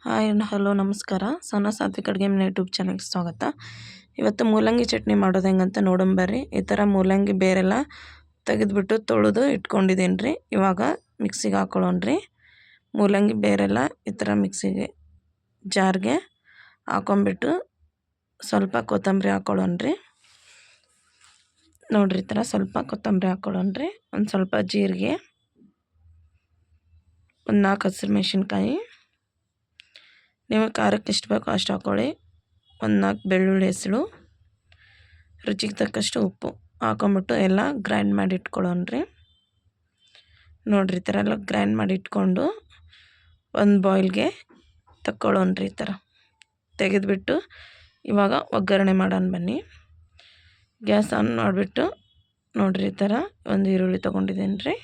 Hi and hello ನಮಸ್ಕಾರ. ಸೋನಾ ಸಾತ್ವಿಕ್ ಅಡುಗೆ ಮನೆ ಯೂಟ್ಯೂಬ್ ಚಾನಲ್ಗೆ ಸ್ವಾಗತ. ಇವತ್ತು ಮೂಲಂಗಿ ಚಟ್ನಿ ಮಾಡೋದು ಹೆಂಗಂತ ನೋಡಂಬರ್ರಿ. ಈ ಥರ ಮೂಲಂಗಿ ಬೇರೆಲ್ಲ ತೆಗೆದುಬಿಟ್ಟು ತೊಳೆದು ಇಟ್ಕೊಂಡಿದ್ದೀನಿ ರೀ. ಇವಾಗ ಮಿಕ್ಸಿಗೆ ಹಾಕೊಳ್ಳೋಣ್ರಿ. ಮೂಲಂಗಿ ಬೇರೆಲ್ಲ ಈ ಥರ ಮಿಕ್ಸಿಗೆ ಜಾರ್ಗೆ ಹಾಕೊಂಬಿಟ್ಟು ಸ್ವಲ್ಪ ಕೊತ್ತಂಬರಿ ಹಾಕೊಳ್ಳೋಣ್ರಿ. ನೋಡಿರಿ ಈ ಥರ ಸ್ವಲ್ಪ ಕೊತ್ತಂಬರಿ ಹಾಕೊಳ್ಳೋಣ್ರಿ. ಒಂದು ಸ್ವಲ್ಪ ಜೀರಿಗೆ, ಒಂದು 4 ಹಸಿರು ಮೆಣಸಿನ್ಕಾಯಿ, ನೀವು ಖಾರಕ್ಕೆ ಎಷ್ಟು ಬೇಕೋ ಅಷ್ಟು ಹಾಕ್ಕೊಳ್ಳಿ. ಒಂದು 4 ಬೆಳ್ಳುಳ್ಳಿ ಹೆಸಳು, ರುಚಿಗೆ ತಕ್ಕಷ್ಟು ಉಪ್ಪು ಹಾಕೊಂಬಿಟ್ಟು ಎಲ್ಲ ಗ್ರೈಂಡ್ ಮಾಡಿ ಇಟ್ಕೊಳ್ಳೋಣ್ರಿ. ನೋಡಿರಿ ಈ ಥರ ಎಲ್ಲ ಗ್ರೈಂಡ್ ಮಾಡಿ ಇಟ್ಕೊಂಡು ಒಂದು ಬಾಯ್ಲ್ಗೆ ತಕ್ಕೊಳ್ಳೋಣ್ರಿ. ಈ ಥರ ತೆಗೆದುಬಿಟ್ಟು ಇವಾಗ ಒಗ್ಗರಣೆ ಮಾಡೋಣ ಬನ್ನಿ. ಗ್ಯಾಸ್ ಆನ್ ಮಾಡಿಬಿಟ್ಟು ನೋಡಿರಿ ಈ ಥರ ಒಂದು ಈರುಳ್ಳಿ ತೊಗೊಂಡಿದ್ದೀನಿ ರೀ.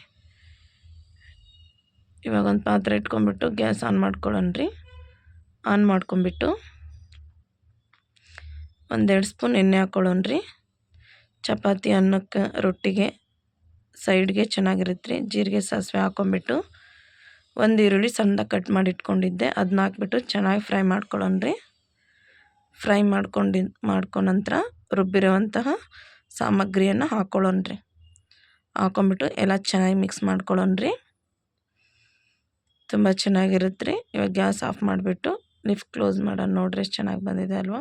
ಇವಾಗ ಒಂದು ಪಾತ್ರೆ ಇಟ್ಕೊಂಡ್ಬಿಟ್ಟು ಗ್ಯಾಸ್ ಆನ್ ಮಾಡ್ಕೊಳ್ಳೋಣ್ರಿ. ಆನ್ ಮಾಡ್ಕೊಂಬಿಟ್ಟು 1-2 ಸ್ಪೂನ್ ಎಣ್ಣೆ ಹಾಕ್ಕೊಳ್ಳೋಣ್ರಿ. ಚಪಾತಿ, ಅನ್ನಕ್ಕೆ, ರೊಟ್ಟಿಗೆ ಸೈಡ್ಗೆ ಚೆನ್ನಾಗಿರುತ್ತೆ ರೀ. ಜೀರಿಗೆ ಸಾಸಿವೆ ಹಾಕ್ಕೊಂಬಿಟ್ಟು ಒಂದು ಈರುಳ್ಳಿ ಸಣ್ಣದಾಗಿ ಕಟ್ ಮಾಡಿ ಇಟ್ಕೊಂಡಿದ್ದೆ ಅದನ್ನ ಹಾಕ್ಬಿಟ್ಟು ಚೆನ್ನಾಗಿ ಫ್ರೈ ಮಾಡ್ಕೊಳ್ಳೋಣ್ರಿ. ಫ್ರೈ ಮಾಡ್ಕೊಂಡ ನಂತರ ರುಬ್ಬಿರುವಂತಹ ಸಾಮಗ್ರಿಯನ್ನು ಹಾಕ್ಕೊಳ್ಳೋಣ್ರಿ. ಹಾಕ್ಕೊಂಬಿಟ್ಟು ಎಲ್ಲ ಚೆನ್ನಾಗಿ ಮಿಕ್ಸ್ ಮಾಡ್ಕೊಳ್ಳೋಣ್ರಿ. ತುಂಬ ಚೆನ್ನಾಗಿರುತ್ತೆ ರೀ. ಇವಾಗ ಗ್ಯಾಸ್ ಆಫ್ ಮಾಡಿಬಿಟ್ಟು ಲಿಫ್ಟ್ ಕ್ಲೋಸ್ ಮಾಡೋಣ. ನೋಡ್ರಿ ಎಷ್ಟು ಚೆನ್ನಾಗಿ ಬಂದಿದೆ ಅಲ್ವಾ.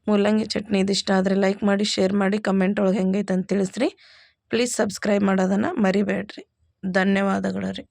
ಮೂಲಂಗಿ ಚಟ್ನಿ ಇದಿಷ್ಟ ಆದರೆ ಲೈಕ್ ಮಾಡಿ, ಶೇರ್ ಮಾಡಿ, ಕಮೆಂಟ್ ಒಳಗೆ ಹೆಂಗೈತೆ ಅಂತ ತಿಳಿಸ್ರಿ. ಪ್ಲೀಸ್ ಸಬ್ಸ್ಕ್ರೈಬ್ ಮಾಡೋದನ್ನು ಮರಿಬೇಡ್ರಿ. ಧನ್ಯವಾದಗಳು ರೀ.